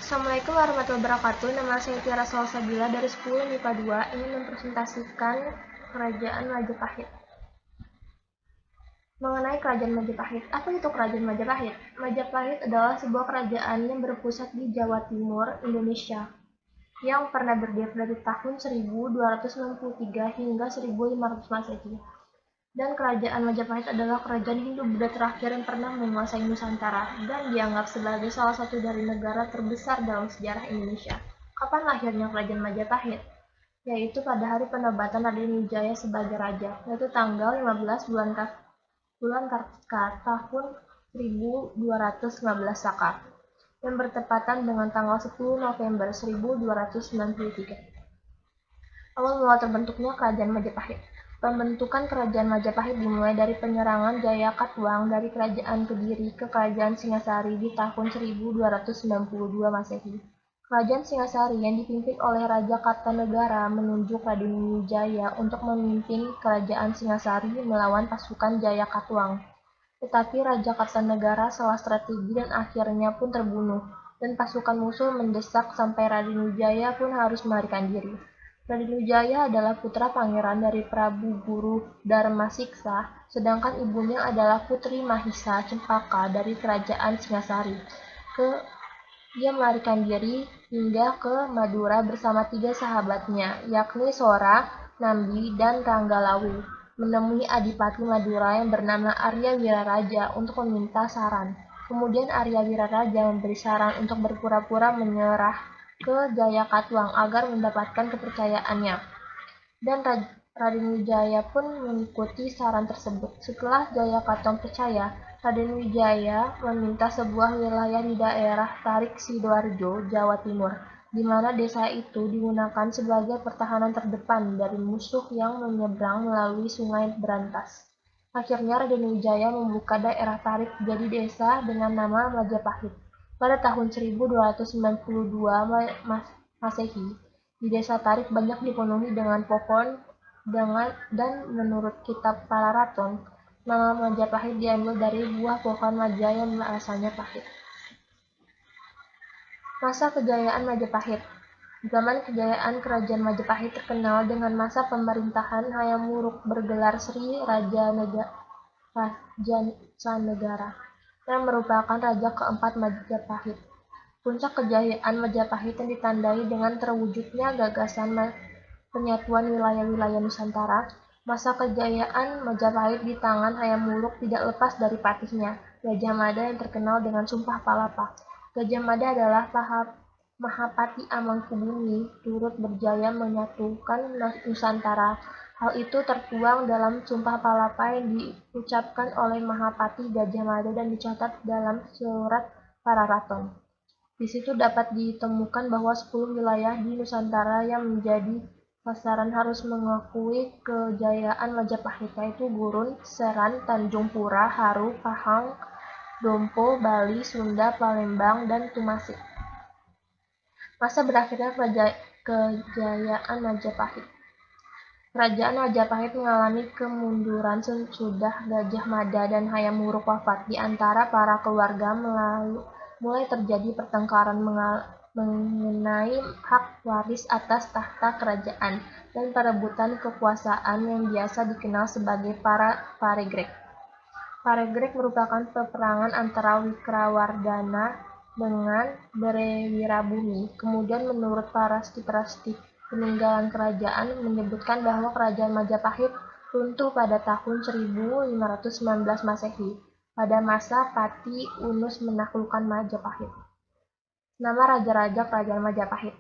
Assalamualaikum warahmatullahi wabarakatuh. Nama saya Tiara Salsabila dari 10 MIPA 2 ingin mempresentasikan Kerajaan Majapahit. Mengenai Kerajaan Majapahit, apa itu Kerajaan Majapahit? Majapahit adalah sebuah kerajaan yang berpusat di Jawa Timur, Indonesia, yang pernah berdiri dari tahun 1263 hingga 1500 Masehi. Dan Kerajaan Majapahit adalah kerajaan Hindu-Buddha terakhir yang pernah menguasai Nusantara dan dianggap sebagai salah satu dari negara terbesar dalam sejarah Indonesia. Kapan lahirnya Kerajaan Majapahit? Yaitu pada hari penobatan Raden Wijaya sebagai raja, yaitu tanggal 15 bulan Kartika tahun 1215 Saka, yang bertepatan dengan tanggal 10 November 1293. Awal mula terbentuknya Kerajaan Majapahit. Pembentukan Kerajaan Majapahit dimulai dari penyerangan Jayakatwang dari Kerajaan Kediri ke Kerajaan Singasari di tahun 1292 Masehi. Kerajaan Singasari yang dipimpin oleh Raja Kartanegara menunjuk Raden Wijaya untuk memimpin Kerajaan Singasari melawan pasukan Jayakatwang. Tetapi Raja Kartanegara salah strategi dan akhirnya pun terbunuh, dan pasukan musuh mendesak sampai Raden Wijaya pun harus melarikan diri. Raden Wijaya adalah putra pangeran dari Prabu Guru Darmasiksa, sedangkan ibunya adalah Putri Mahisa Cempaka dari Kerajaan Singasari. Dia melarikan diri hingga ke Madura bersama 3 sahabatnya, yakni Sora, Nambi, dan Ranggalawe, menemui Adipati Madura yang bernama Arya Wiraraja untuk meminta saran. Kemudian Arya Wiraraja memberi saran untuk berpura-pura menyerah ke Jayakatwang agar mendapatkan kepercayaannya. Dan Raden Wijaya pun mengikuti saran tersebut. Setelah Jayakatwang percaya, Raden Wijaya meminta sebuah wilayah di daerah Tarik Sidoarjo, Jawa Timur, di mana desa itu digunakan sebagai pertahanan terdepan dari musuh yang menyeberang melalui Sungai Berantas. Akhirnya Raden Wijaya membuka daerah Tarik jadi desa dengan nama Majapahit. Pada tahun 1292 Masehi, di desa Tarik banyak dipenuhi dengan pohon dan menurut kitab Pararaton, nama Majapahit diambil dari buah pohon maja yang rasanya pahit. Masa kejayaan Majapahit. Zaman kejayaan Kerajaan Majapahit terkenal dengan masa pemerintahan Hayam Wuruk bergelar Sri Raja Negara, yang merupakan raja keempat Majapahit. Puncak kejayaan Majapahit yang ditandai dengan terwujudnya gagasan penyatuan wilayah-wilayah Nusantara. Masa kejayaan Majapahit di tangan Hayam Wuruk tidak lepas dari patihnya, Gajah Mada yang terkenal dengan Sumpah Palapa. Gajah Mada adalah Mahapati Amangkubumi, turut berjaya menyatukan Nusantara. Hal itu tertuang dalam Sumpah Palapa yang diucapkan oleh Mahapati Gajah Mada dan dicatat dalam surat Pararaton. Di situ dapat ditemukan bahwa 10 wilayah di Nusantara yang menjadi sasaran harus mengakui kejayaan Majapahit, yaitu Gurun, Seran, Tanjung Pura, Haru, Pahang, Dompo, Bali, Sunda, Palembang, dan Tumasik. Masa berakhirnya kejayaan Majapahit. Kerajaan Majapahit mengalami kemunduran sesudah Gajah Mada dan Hayam Wuruk wafat. Di antara para keluarga mulai terjadi pertengkaran mengenai hak waris atas tahta kerajaan dan perebutan kekuasaan yang biasa dikenal sebagai Paregrek. Paregrek merupakan peperangan antara Wikrawardhana dengan Brewirabumi. Kemudian menurut prasasti peninggalan kerajaan menyebutkan bahwa Kerajaan Majapahit runtuh pada tahun 1519 Masehi, pada masa Pati Unus menaklukkan Majapahit. Nama raja-raja Kerajaan Majapahit.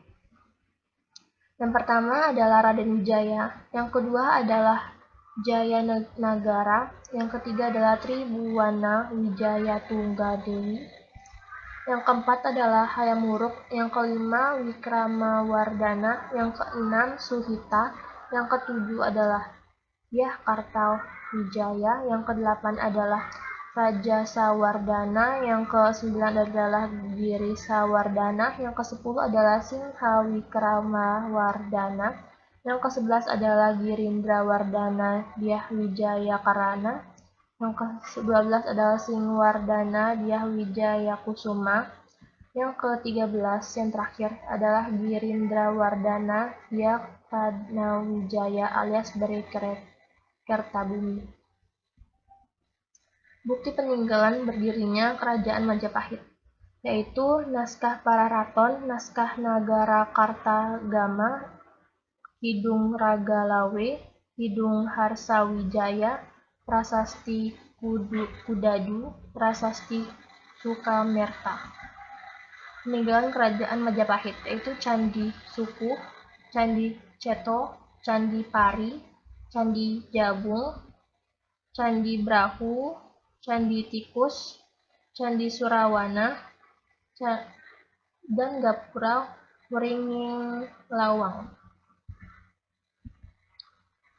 Yang pertama adalah Raden Wijaya, yang kedua adalah Jayanagara, yang ketiga adalah Tribhuwana Wijaya Tunggadewi, yang keempat adalah Hayam Wuruk, yang kelima Wikramawardhana, yang keenam Suhita, yang ketujuh adalah Dyah Kartawijaya, yang kedelapan adalah Raja Sawardhana, yang ke-9 adalah Girisawardhana, yang ke-10 adalah Singhawikramawardhana, yang ke-11 adalah Girindrawardhana Dyah Wijayakarana, yang ke-12 adalah Singwardhana Dyah Wijayakusuma, Yang ke-13 yang terakhir adalah Girindrawardhana Via Padnawijaya alias Beri Kertabumi. Bukti peninggalan berdirinya Kerajaan Majapahit, yaitu naskah Pararaton, naskah Nagarakartagama, Kidung Ragalawe, Kidung Harsawijaya, Prasasti Kudadu, Prasasti Sukamerta. Peninggalan Kerajaan Majapahit, yaitu Candi Sukuh, Candi Ceto, Candi Pari, Candi Jabung, Candi Brahu, Candi Tikus, Candi Surawana, dan Gapura Wringing Lawang.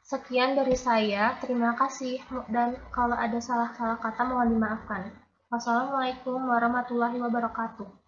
Sekian dari saya, terima kasih, dan kalau ada salah-salah kata mohon dimaafkan. Wassalamualaikum warahmatullahi wabarakatuh.